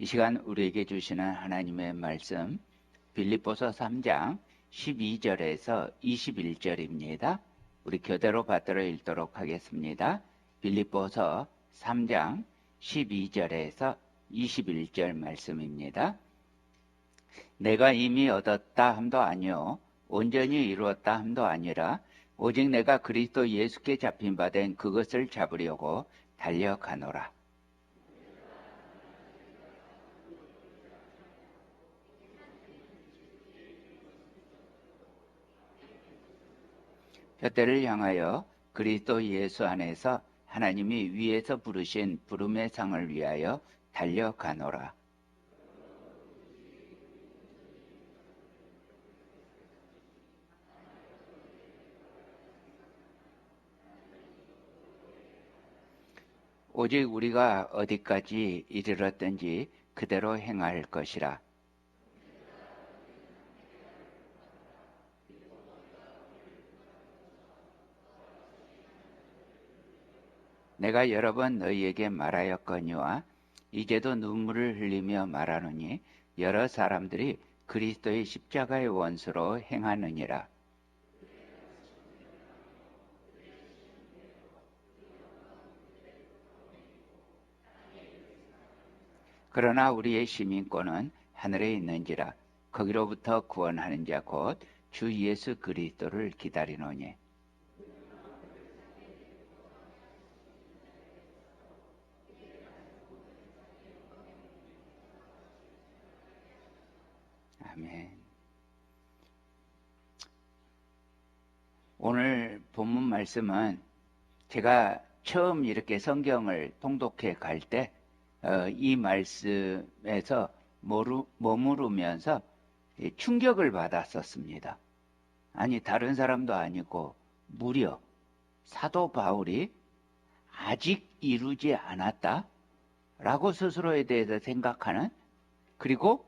이 시간 우리에게 주시는 하나님의 말씀 빌립보서 3장 12절에서 21절입니다. 우리 교대로 받들어 읽도록 하겠습니다. 빌립보서 3장 12절에서 21절 말씀입니다. 내가 이미 얻었다 함도 아니요 온전히 이루었다 함도 아니라 오직 내가 그리스도 예수께 잡힌 바 된 그것을 잡으려고 달려가노라. 뼈대를 향하여 그리스도 예수 안에서 하나님이 위에서 부르신 부름의 상을 위하여 달려가노라. 오직 우리가 어디까지 이르렀든지 그대로 행할 것이라. 내가 여러 번 너희에게 말하였거니와 이제도 눈물을 흘리며 말하노니 여러 사람들이 그리스도의 십자가의 원수로 행하느니라. 그러나 우리의 시민권은 하늘에 있는지라. 거기로부터 구원하는 자 곧 주 예수 그리스도를 기다리노니. 아멘. 오늘 본문 말씀은 제가 처음 이렇게 성경을 통독해 갈 때 이 말씀에서 머무르면서 충격을 받았었습니다. 아니, 다른 사람도 아니고 무려 사도 바울이 아직 이루지 않았다 라고 스스로에 대해서 생각하는, 그리고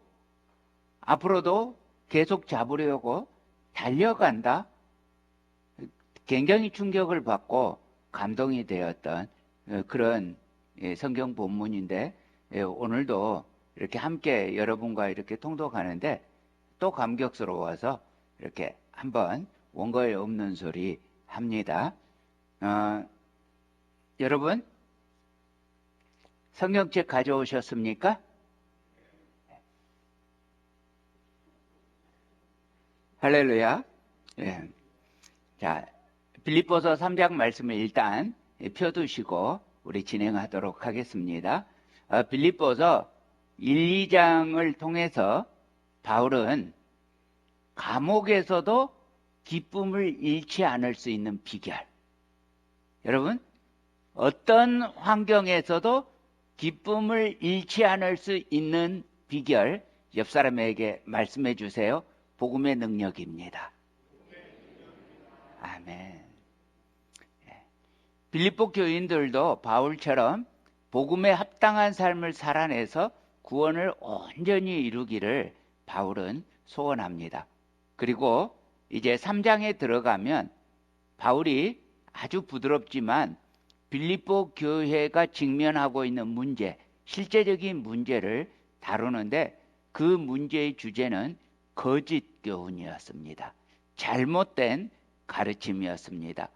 앞으로도 계속 잡으려고 달려간다. 굉장히 충격을 받고 감동이 되었던 그런 성경 본문인데, 오늘도 이렇게 함께 여러분과 이렇게 통독하는데 또 감격스러워서 이렇게 한번 원고에 없는 소리 합니다. 여러분, 성경책 가져오셨습니까? 할렐루야. 예. 자, 빌립보서 3장 말씀을 일단 펴두시고 우리 진행하도록 하겠습니다. 빌립보서 1, 2장을 통해서 바울은 감옥에서도 기쁨을 잃지 않을 수 있는 비결. 여러분, 어떤 환경에서도 기쁨을 잃지 않을 수 있는 비결, 옆 사람에게 말씀해 주세요. 복음의 능력입니다. 아멘. 빌립보 교인들도 바울처럼 복음에 합당한 삶을 살아내서 구원을 온전히 이루기를 바울은 소원합니다. 그리고 이제 3장에 들어가면 바울이 아주 부드럽지만 빌립보 교회가 직면하고 있는 문제, 실제적인 문제를 다루는데 그 문제의 주제는 거짓 교훈이었습니다. 잘못된 가르침이었습니다.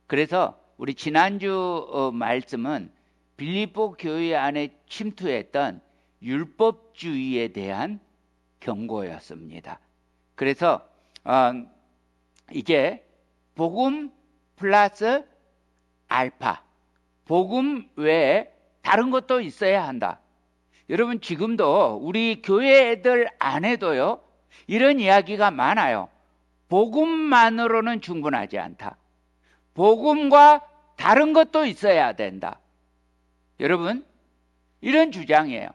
그래서 우리 지난주 말씀은 빌립보 교회 안에 침투했던 율법주의에 대한 경고였습니다. 그래서 이제 복음 플러스 알파, 복음 외에 다른 것도 있어야 한다. 여러분, 지금도 우리 교회 애들 안에도요 이런 이야기가 많아요. 복음만으로는 충분하지 않다. 복음과 다른 것도 있어야 된다. 여러분, 이런 주장이에요.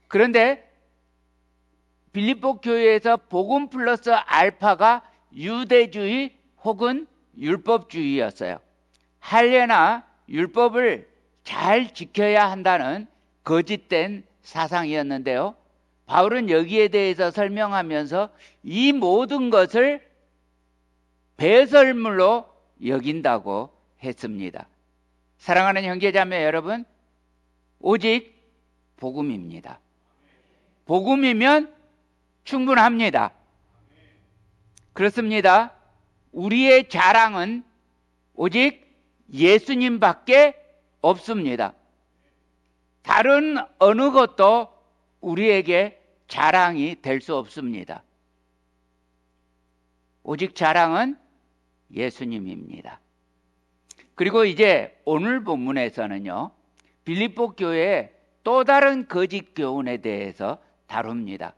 그런데 빌립보 교회에서 복음 플러스 알파가 유대주의 혹은 율법주의였어요. 할례나 율법을 잘 지켜야 한다는 거짓된 사상이었는데요. 바울은 여기에 대해서 설명하면서 이 모든 것을 배설물로 여긴다고 했습니다. 사랑하는 형제자매 여러분, 오직 복음입니다. 복음이면 충분합니다. 그렇습니다. 우리의 자랑은 오직 예수님밖에 없습니다. 다른 어느 것도 우리에게 자랑이 될 수 없습니다. 오직 자랑은 예수님입니다. 그리고 이제 오늘 본문에서는요, 빌립보 교회의 또 다른 거짓 교훈에 대해서 다룹니다.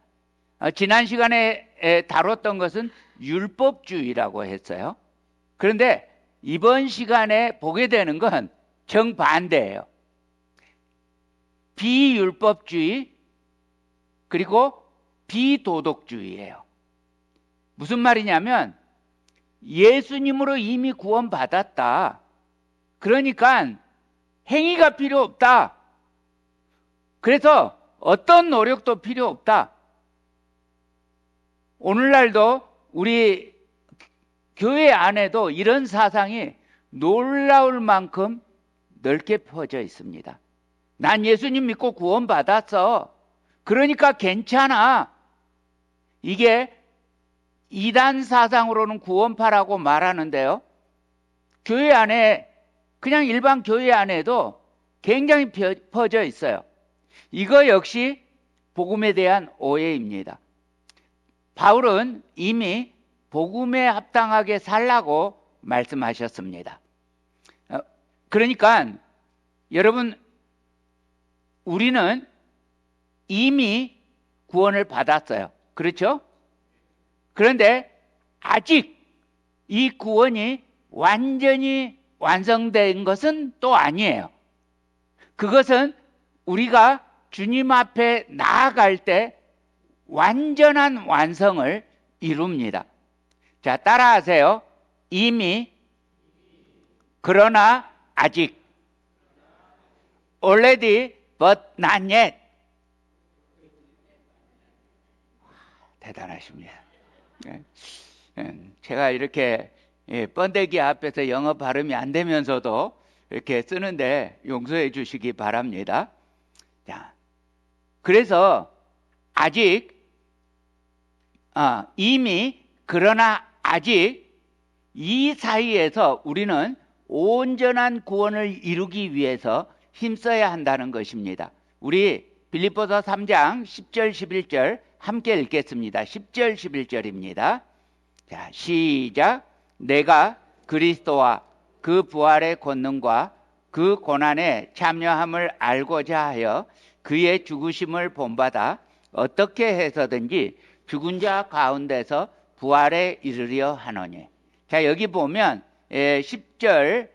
지난 시간에 다뤘던 것은 율법주의라고 했어요. 그런데 이번 시간에 보게 되는 건 정반대예요. 비율법주의 그리고 비도덕주의예요. 무슨 말이냐면 예수님으로 이미 구원받았다. 그러니까 행위가 필요 없다. 그래서 어떤 노력도 필요 없다. 오늘날도 우리 교회 안에도 이런 사상이 놀라울 만큼 넓게 퍼져 있습니다. 난 예수님 믿고 구원받았어. 그러니까 괜찮아. 이게 이단 사상으로는 구원파라고 말하는데요. 교회 안에, 그냥 일반 교회 안에도 굉장히 퍼져 있어요. 이거 역시 복음에 대한 오해입니다. 바울은 이미 복음에 합당하게 살라고 말씀하셨습니다. 그러니까 여러분, 우리는 이미 구원을 받았어요. 그렇죠? 그런데 아직 이 구원이 완전히 완성된 것은 또 아니에요. 그것은 우리가 주님 앞에 나아갈 때 완전한 완성을 이룹니다. 자, 따라하세요. 이미, 그러나 아직. Already, but not yet. 대단하십니다. 제가 이렇게 번데기 앞에서 영어 발음이 안 되면서도 이렇게 쓰는데 용서해 주시기 바랍니다. 자, 그래서 아직, 이미, 그러나 아직 이 사이에서 우리는 온전한 구원을 이루기 위해서 힘써야 한다는 것입니다. 우리 빌립보서 3장 10절 11절 함께 읽겠습니다. 10절 11절입니다. 자, 시작. 내가 그리스도와 그 부활의 권능과 그 고난에 참여함을 알고자 하여 그의 죽으심을 본받아 어떻게 해서든지 죽은 자 가운데서 부활에 이르려 하노니. 자, 여기 보면 10절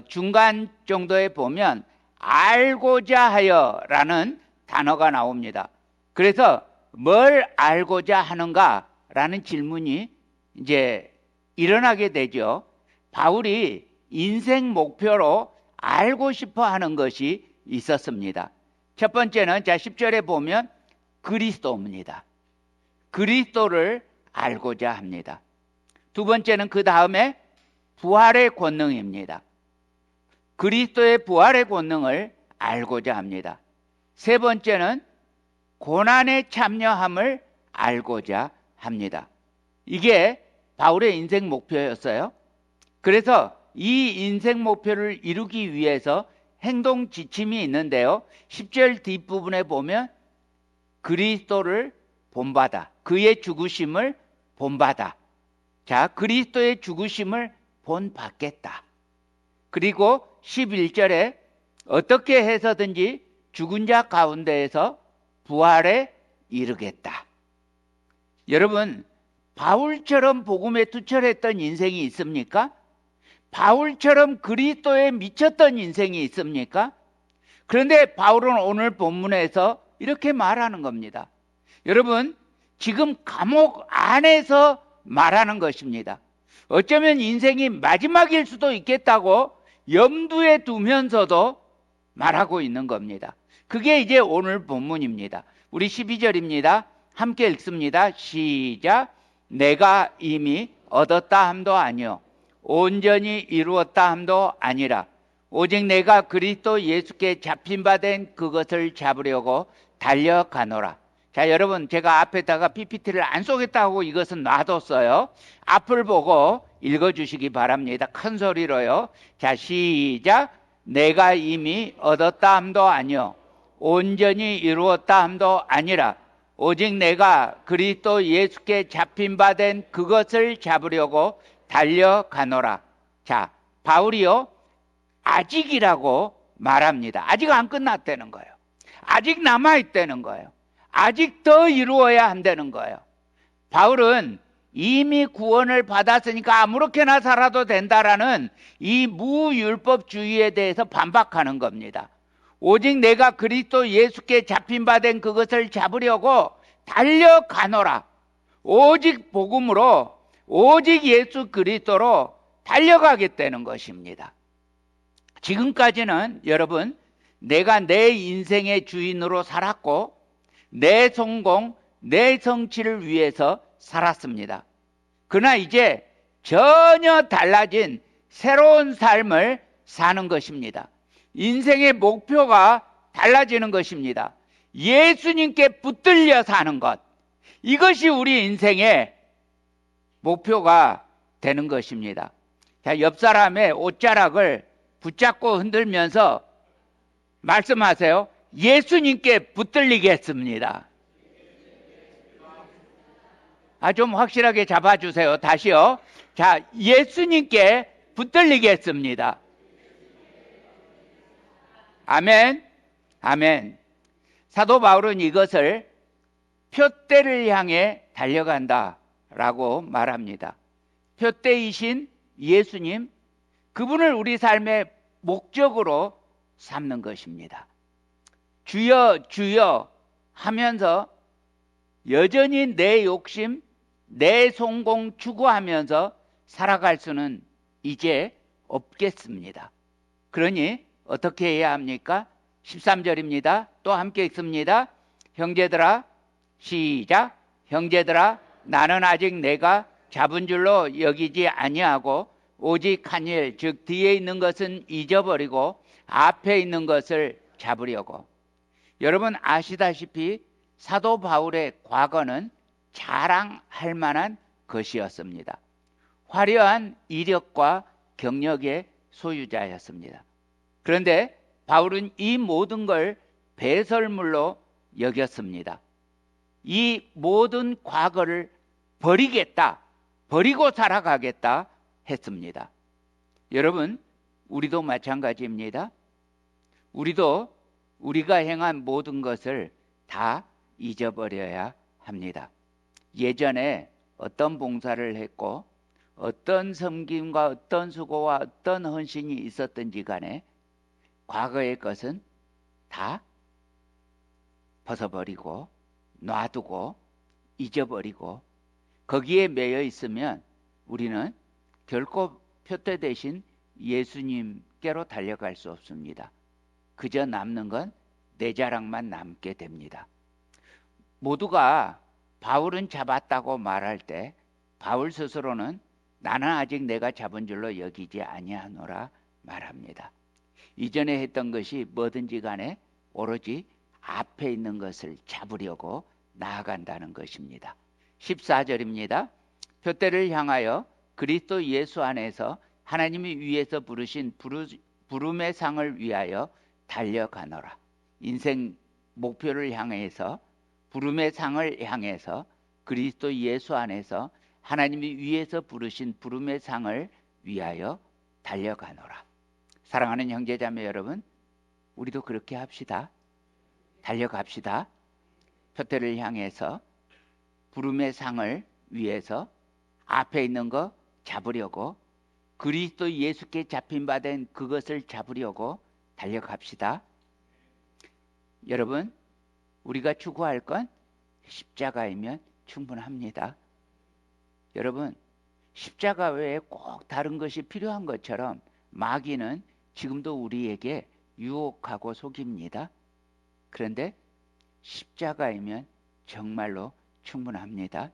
중간 정도에 보면 알고자 하여 라는 단어가 나옵니다. 그래서 뭘 알고자 하는가 라는 질문이 이제 일어나게 되죠. 바울이 인생 목표로 알고 싶어 하는 것이 있었습니다. 첫 번째는 자 10절에 보면 그리스도입니다. 그리스도를 알고자 합니다. 두 번째는 그 다음에 부활의 권능입니다. 그리스도의 부활의 권능을 알고자 합니다. 세 번째는 고난에 참여함을 알고자 합니다. 이게 바울의 인생 목표였어요. 그래서 이 인생 목표를 이루기 위해서 행동 지침이 있는데요. 10절 뒷부분에 보면 그리스도를 본받아, 그의 죽으심을 본받아. 자, 그리스도의 죽으심을 본받겠다. 그리고 11절에 어떻게 해서든지 죽은 자 가운데에서 부활에 이르겠다. 여러분, 바울처럼 복음에 투철했던 인생이 있습니까? 바울처럼 그리스도에 미쳤던 인생이 있습니까? 그런데 바울은 오늘 본문에서 이렇게 말하는 겁니다. 여러분, 지금 감옥 안에서 말하는 것입니다. 어쩌면 인생이 마지막일 수도 있겠다고 염두에 두면서도 말하고 있는 겁니다. 그게 이제 오늘 본문입니다. 우리 12절입니다. 함께 읽습니다. 시작. 내가 이미 얻었다 함도 아니요 온전히 이루었다 함도 아니라 오직 내가 그리스도 예수께 잡힌 바 된 그것을 잡으려고 달려가노라. 자, 여러분, 제가 앞에다가 PPT를 안 쏘겠다고 이것은 놔뒀어요. 앞을 보고 읽어주시기 바랍니다. 큰 소리로요. 자, 시작. 내가 이미 얻었다 함도 아니요 온전히 이루었다 함도 아니라 오직 내가 그리스도 예수께 잡힌 바 된 그것을 잡으려고 달려가노라. 자, 바울이요, 아직이라고 말합니다. 아직 안 끝났다는 거예요. 아직 남아있다는 거예요. 아직 더 이루어야 한다는 거예요. 바울은 이미 구원을 받았으니까 아무렇게나 살아도 된다라는 이 무율법주의에 대해서 반박하는 겁니다. 오직 내가 그리스도 예수께 잡힌 바 된 그것을 잡으려고 달려가노라. 오직 복음으로, 오직 예수 그리스도로 달려가겠다는 것입니다. 지금까지는 여러분, 내가 내 인생의 주인으로 살았고 내 성공, 내 성취를 위해서 살았습니다. 그러나 이제 전혀 달라진 새로운 삶을 사는 것입니다. 인생의 목표가 달라지는 것입니다. 예수님께 붙들려 사는 것, 이것이 우리 인생의 목표가 되는 것입니다. 자, 옆 사람의 옷자락을 붙잡고 흔들면서 말씀하세요. 예수님께 붙들리겠습니다. 좀 확실하게 잡아주세요. 다시요. 자, 예수님께 붙들리겠습니다. 아멘. 아멘. 사도 바울은 이것을 표대를 향해 달려간다라고 말합니다. 표대이신 예수님, 그분을 우리 삶의 목적으로 삼는 것입니다. 주여 주여 하면서 여전히 내 욕심, 내 성공 추구하면서 살아갈 수는 이제 없겠습니다. 그러니 어떻게 해야 합니까? 13절입니다. 또 함께 읽습니다. 형제들아, 시작. 형제들아, 나는 아직 내가 잡은 줄로 여기지 아니하고 오직 한 일, 즉 뒤에 있는 것은 잊어버리고 앞에 있는 것을 잡으려고. 여러분 아시다시피 사도 바울의 과거는 자랑할 만한 것이었습니다. 화려한 이력과 경력의 소유자였습니다. 그런데 바울은 이 모든 걸 배설물로 여겼습니다. 이 모든 과거를 버리겠다, 버리고 살아가겠다 했습니다. 여러분, 우리도 마찬가지입니다. 우리도 우리가 행한 모든 것을 다 잊어버려야 합니다. 예전에 어떤 봉사를 했고 어떤 섬김과 어떤 수고와 어떤 헌신이 있었든지 간에 과거의 것은 다 벗어버리고 놔두고 잊어버리고 거기에 매여 있으면 우리는 결코 표대 대신 예수님께로 달려갈 수 없습니다. 그저 남는 건 내 자랑만 남게 됩니다. 모두가 바울은 잡았다고 말할 때 바울 스스로는 나는 아직 내가 잡은 줄로 여기지 아니하노라 말합니다. 이전에 했던 것이 뭐든지 간에 오로지 앞에 있는 것을 잡으려고 나아간다는 것입니다. 14절입니다. 표대를 향하여 그리스도 예수 안에서 하나님이 위에서 부르신 부름의 상을 위하여 달려가노라. 인생 목표를 향해서, 부름의 상을 향해서, 그리스도 예수 안에서 하나님이 위에서 부르신 부름의 상을 위하여 달려가노라. 사랑하는 형제자매 여러분, 우리도 그렇게 합시다. 달려갑시다. 표대를 향해서 부름의 상을 위해서 앞에 있는 거 잡으려고, 그리스도 예수께 잡힌 바 된 그것을 잡으려고 달려갑시다. 여러분, 우리가 추구할 건 십자가이면 충분합니다. 여러분, 십자가 외에 꼭 다른 것이 필요한 것처럼 마귀는 지금도 우리에게 유혹하고 속입니다. 그런데 십자가이면 정말로 충분합니다.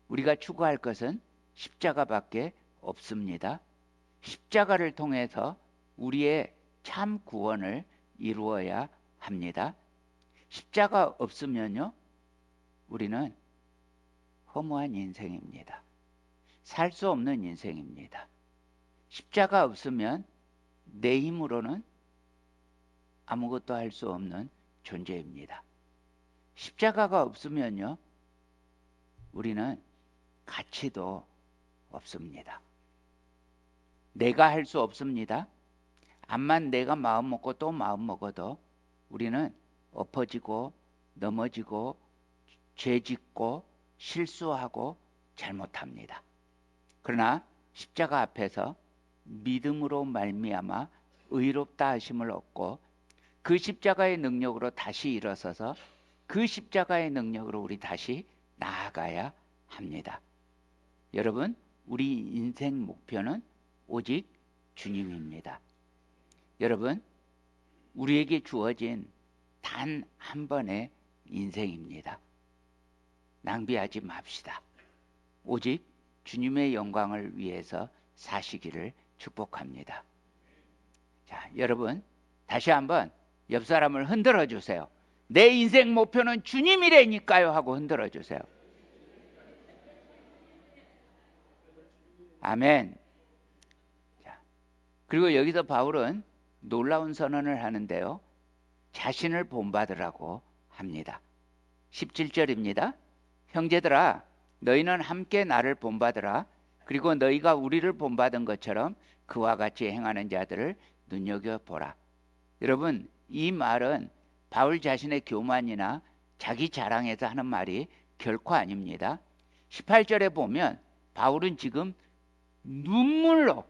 우리가 추구할 것은 십자가밖에 없습니다. 십자가를 통해서 우리의 참 구원을 이루어야 합니다. 십자가 없으면요, 우리는 허무한 인생입니다. 살 수 없는 인생입니다. 십자가 없으면 내 힘으로는 아무것도 할 수 없는 존재입니다. 십자가가 없으면요, 우리는 가치도 없습니다. 내가 할 수 없습니다. 암만 내가 마음 먹고 또 마음 먹어도 우리는 엎어지고 넘어지고 죄짓고 실수하고 잘못합니다. 그러나 십자가 앞에서 믿음으로 말미암아 의롭다 하심을 얻고 그 십자가의 능력으로 다시 일어서서 그 십자가의 능력으로 우리 다시 나아가야 합니다. 여러분, 우리 인생 목표는 오직 주님입니다. 여러분, 우리에게 주어진 단 한 번의 인생입니다. 낭비하지 맙시다. 오직 주님의 영광을 위해서 사시기를 축복합니다. 자, 여러분, 다시 한번 옆 사람을 흔들어 주세요. 내 인생 목표는 주님이라니까요 하고 흔들어 주세요. 아멘. 자, 그리고 여기서 바울은 놀라운 선언을 하는데요, 자신을 본받으라고 합니다. 17절입니다. 형제들아, 너희는 함께 나를 본받으라. 그리고 너희가 우리를 본받은 것처럼 그와 같이 행하는 자들을 눈여겨보라. 여러분, 이 말은 바울 자신의 교만이나 자기 자랑에서 하는 말이 결코 아닙니다. 18절에 보면 바울은 지금 눈물로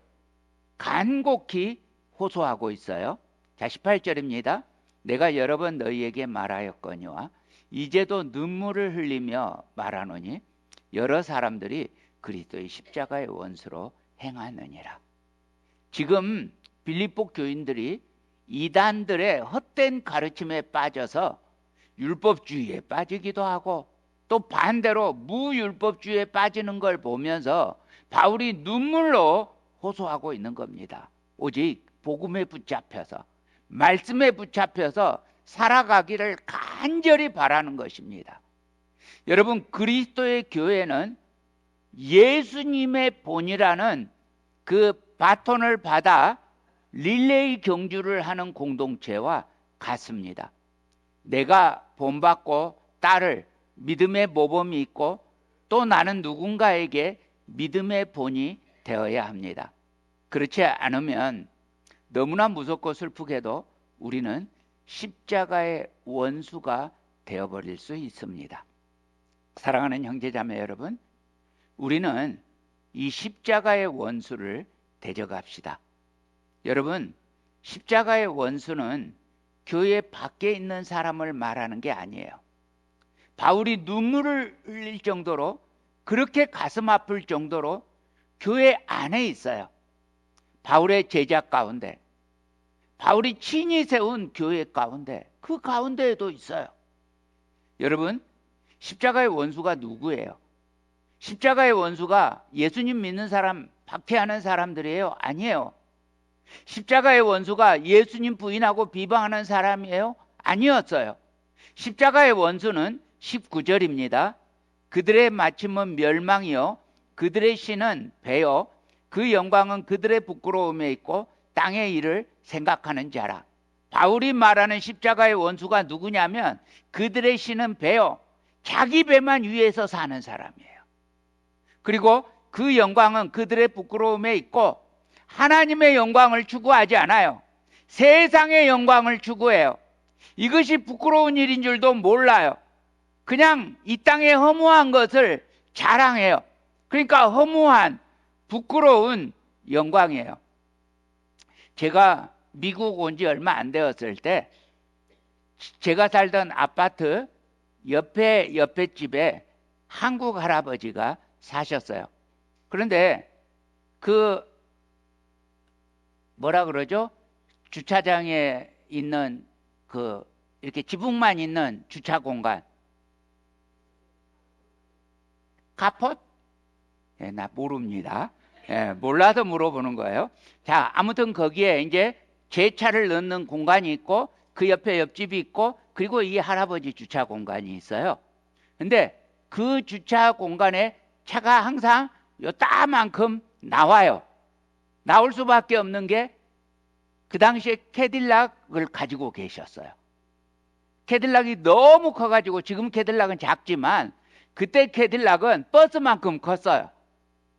간곡히 호소하고 있어요. 자, 18절입니다. 내가 여러 번 너희에게 말하였거니와 이제도 눈물을 흘리며 말하노니 여러 사람들이 그리스도의 십자가의 원수로 행하느니라. 지금 빌립보 교인들이 이단들의 헛된 가르침에 빠져서 율법주의에 빠지기도 하고 또 반대로 무율법주의에 빠지는 걸 보면서 바울이 눈물로 호소하고 있는 겁니다. 오직 복음에 붙잡혀서, 말씀에 붙잡혀서 살아가기를 간절히 바라는 것입니다. 여러분, 그리스도의 교회는 예수님의 본이라는 그 바톤을 받아 릴레이 경주를 하는 공동체와 같습니다. 내가 본받고 따를 믿음의 모범이 있고 또 나는 누군가에게 믿음의 본이 되어야 합니다. 그렇지 않으면 너무나 무섭고 슬프게도 우리는 십자가의 원수가 되어버릴 수 있습니다. 사랑하는 형제자매 여러분, 우리는 이 십자가의 원수를 대적합시다. 여러분, 십자가의 원수는 교회 밖에 있는 사람을 말하는 게 아니에요. 바울이 눈물을 흘릴 정도로, 그렇게 가슴 아플 정도로 교회 안에 있어요. 바울의 제자 가운데, 바울이 친히 세운 교회 가운데, 그 가운데에도 있어요. 여러분, 십자가의 원수가 누구예요? 십자가의 원수가 예수님 믿는 사람, 박해하는 사람들이에요? 아니에요. 십자가의 원수가 예수님 부인하고 비방하는 사람이에요? 아니었어요. 십자가의 원수는 19절입니다. 그들의 마침은 멸망이요 그들의 신은 배요 그 영광은 그들의 부끄러움에 있고 땅의 일을 생각하는 자라. 바울이 말하는 십자가의 원수가 누구냐면 그들의 신은 배요, 자기 배만 위해서 사는 사람이에요. 그리고 그 영광은 그들의 부끄러움에 있고 하나님의 영광을 추구하지 않아요. 세상의 영광을 추구해요. 이것이 부끄러운 일인 줄도 몰라요. 그냥 이 땅에 허무한 것을 자랑해요. 그러니까 허무한, 부끄러운 영광이에요. 제가 미국 온 지 얼마 안 되었을 때 제가 살던 아파트 옆에 집에 한국 할아버지가 사셨어요. 그런데 그 뭐라 그러죠? 주차장에 있는 그 이렇게 지붕만 있는 주차 공간, 카폿? 예, 나 모릅니다. 예, 몰라서 물어보는 거예요. 자, 아무튼 거기에 이제 제 차를 넣는 공간이 있고 그 옆에 옆집이 있고 그리고 이 할아버지 주차 공간이 있어요. 근데 그 주차 공간에 차가 항상 요 따만큼 나와요. 나올 수밖에 없는 게 그 당시에 캐딜락을 가지고 계셨어요. 캐딜락이 너무 커가지고 지금 캐딜락은 작지만 그때 캐딜락은 버스만큼 컸어요.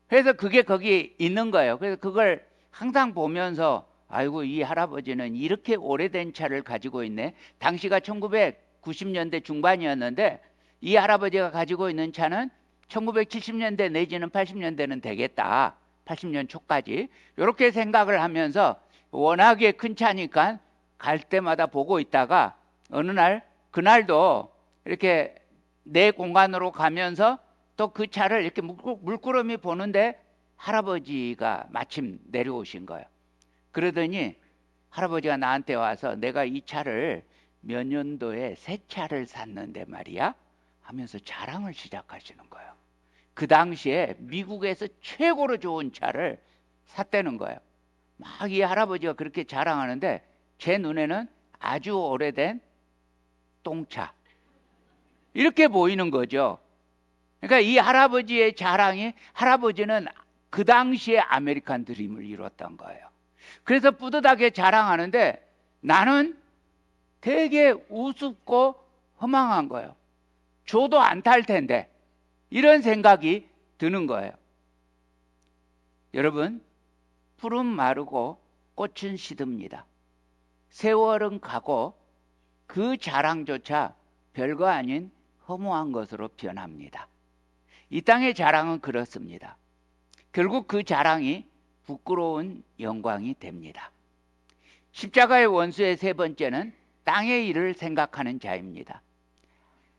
그래서 그게 거기 있는 거예요. 그래서 그걸 항상 보면서 아이고 이 할아버지는 이렇게 오래된 차를 가지고 있네. 당시가 1990년대 중반이었는데 이 할아버지가 가지고 있는 차는 1970년대 내지는 80년대는 되겠다. 80년 초까지 이렇게 생각을 하면서 워낙에 큰 차니까 갈 때마다 보고 있다가 어느 날 그날도 이렇게 내 공간으로 가면서 또 그 차를 이렇게 물끄러미 보는데 할아버지가 마침 내려오신 거예요. 그러더니 할아버지가 나한테 와서 내가 이 차를 몇 년도에 새 차를 샀는데 말이야 하면서 자랑을 시작하시는 거예요. 그 당시에 미국에서 최고로 좋은 차를 샀다는 거예요. 막 이 할아버지가 그렇게 자랑하는데 제 눈에는 아주 오래된 똥차 이렇게 보이는 거죠. 그러니까 이 할아버지의 자랑이 할아버지는 그 당시에 아메리칸 드림을 이뤘던 거예요. 그래서 뿌듯하게 자랑하는데 나는 되게 우습고 허망한 거예요. 줘도 안 탈 텐데 이런 생각이 드는 거예요. 여러분, 푸른 마르고 꽃은 시듭니다. 세월은 가고 그 자랑조차 별거 아닌 허무한 것으로 변합니다. 이 땅의 자랑은 그렇습니다. 결국 그 자랑이 부끄러운 영광이 됩니다. 십자가의 원수의 세 번째는 땅의 일을 생각하는 자입니다.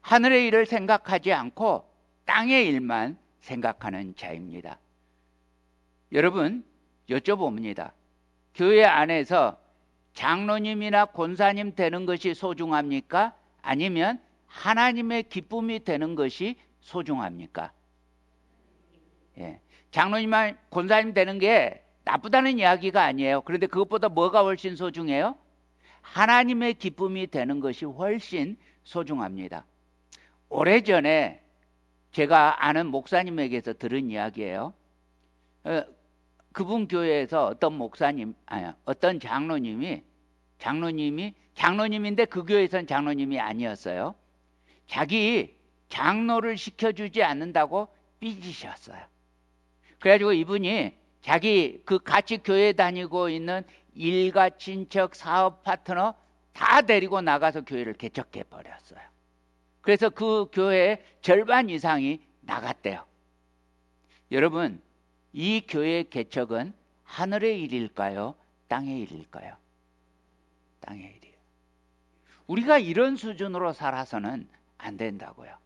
하늘의 일을 생각하지 않고 땅의 일만 생각하는 자입니다. 여러분, 여쭤봅니다. 교회 안에서 장로님이나 권사님 되는 것이 소중합니까? 아니면 하나님의 기쁨이 되는 것이 소중합니까? 예. 장로님이나 권사님 되는 게 나쁘다는 이야기가 아니에요. 그런데 그것보다 뭐가 훨씬 소중해요? 하나님의 기쁨이 되는 것이 훨씬 소중합니다. 오래전에 제가 아는 목사님에게서 들은 이야기예요. 그분 교회에서 어떤 목사님, 어떤 장로님인데 그 교회에서는 장로님이 아니었어요. 자기 장로를 시켜주지 않는다고 삐지셨어요. 그래가지고 이분이 자기 그 같이 교회 다니고 있는 일가, 친척, 사업 파트너 다 데리고 나가서 교회를 개척해 버렸어요. 그래서 그 교회의 절반 이상이 나갔대요. 여러분, 이 교회 개척은 하늘의 일일까요? 땅의 일일까요? 땅의 일이에요. 우리가 이런 수준으로 살아서는 안 된다고요.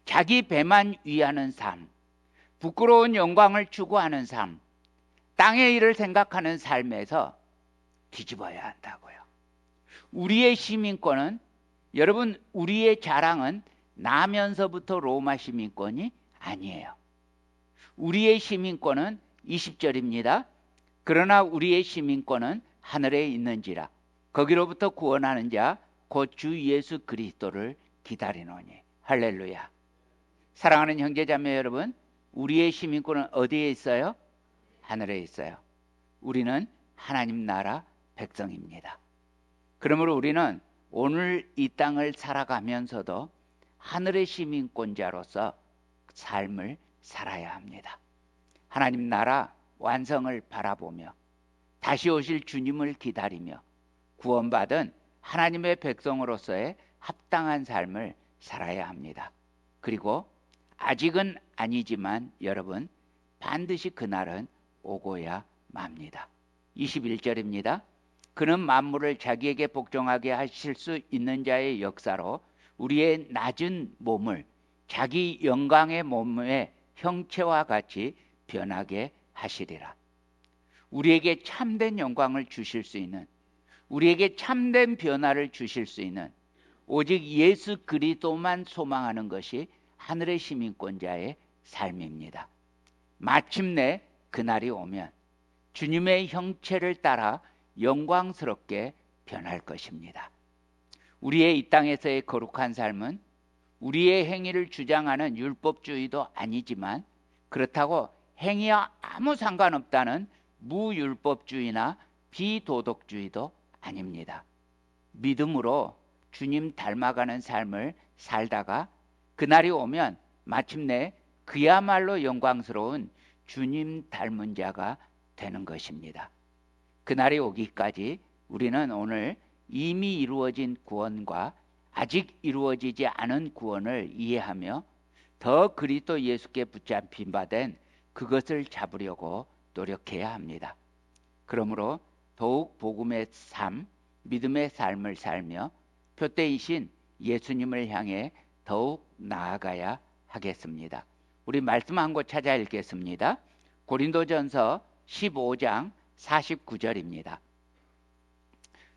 자기 배만 위하는 삶, 부끄러운 영광을 추구하는 삶, 땅의 일을 생각하는 삶에서 뒤집어야 한다고요. 우리의 시민권은, 여러분, 우리의 자랑은 나면서부터 로마 시민권이 아니에요. 우리의 시민권은 20절입니다. 그러나 우리의 시민권은 하늘에 있는지라 거기로부터 구원하는 자 곧 주 예수 그리스도를 기다리노니. 할렐루야. 사랑하는 형제자매 여러분, 우리의 시민권은 어디에 있어요? 하늘에 있어요. 우리는 하나님 나라 백성입니다. 그러므로 우리는 오늘 이 땅을 살아가면서도 하늘의 시민권자로서 삶을 살아야 합니다. 하나님 나라 완성을 바라보며 다시 오실 주님을 기다리며 구원받은 하나님의 백성으로서의 합당한 삶을 살아야 합니다. 그리고 아직은 아니지만 여러분, 반드시 그날은 오고야 맙니다. 21절입니다. 그는 만물을 자기에게 복종하게 하실 수 있는 자의 역사로 우리의 낮은 몸을 자기 영광의 몸의 형체와 같이 변하게 하시리라. 우리에게 참된 영광을 주실 수 있는, 우리에게 참된 변화를 주실 수 있는 오직 예수 그리스도만 소망하는 것이 하늘의 시민권자의 삶입니다. 마침내 그날이 오면 주님의 형체를 따라 영광스럽게 변할 것입니다. 우리의 이 땅에서의 거룩한 삶은 우리의 행위를 주장하는 율법주의도 아니지만 그렇다고 행위와 아무 상관없다는 무율법주의나 비도덕주의도 아닙니다. 믿음으로 주님 닮아가는 삶을 살다가 그날이 오면 마침내 그야말로 영광스러운 주님 닮은 자가 되는 것입니다. 그날이 오기까지 우리는 오늘 이미 이루어진 구원과 아직 이루어지지 않은 구원을 이해하며 더 그리스도 예수께 붙잡힌 바 된 그것을 잡으려고 노력해야 합니다. 그러므로 더욱 복음의 삶, 믿음의 삶을 살며 표대이신 예수님을 향해 더욱 나아가야 하겠습니다. 우리 말씀 한 곳 찾아 읽겠습니다. 고린도전서 15장 49절입니다.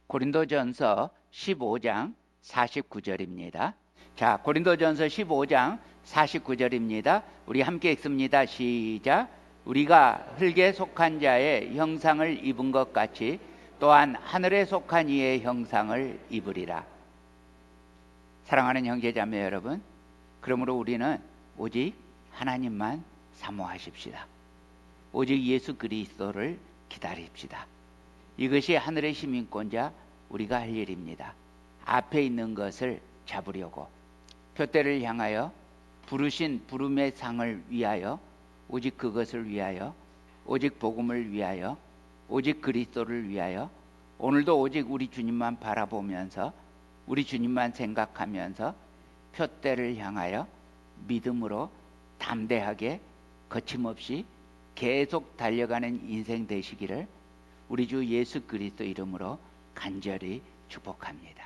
고린도전서 15장 49절입니다. 자, 고린도전서 15장 49절입니다. 우리 함께 읽습니다. 시작. 우리가 흙에 속한 자의 형상을 입은 것 같이 또한 하늘에 속한 이의 형상을 입으리라. 사랑하는 형제자매 여러분, 그러므로 우리는 오직 하나님만 사모하십시다. 오직 예수 그리스도를 기다립시다. 이것이 하늘의 시민권자 우리가 할 일입니다. 앞에 있는 것을 잡으려고 표대를 향하여 부르신 부름의 상을 위하여 오직 그것을 위하여 오직 복음을 위하여 오직 그리스도를 위하여 오늘도 오직 우리 주님만 바라보면서 우리 주님만 생각하면서 표대를 향하여 믿음으로 담대하게 거침없이 계속 달려가는 인생 되시기를 우리 주 예수 그리스도 이름으로 간절히 축복합니다.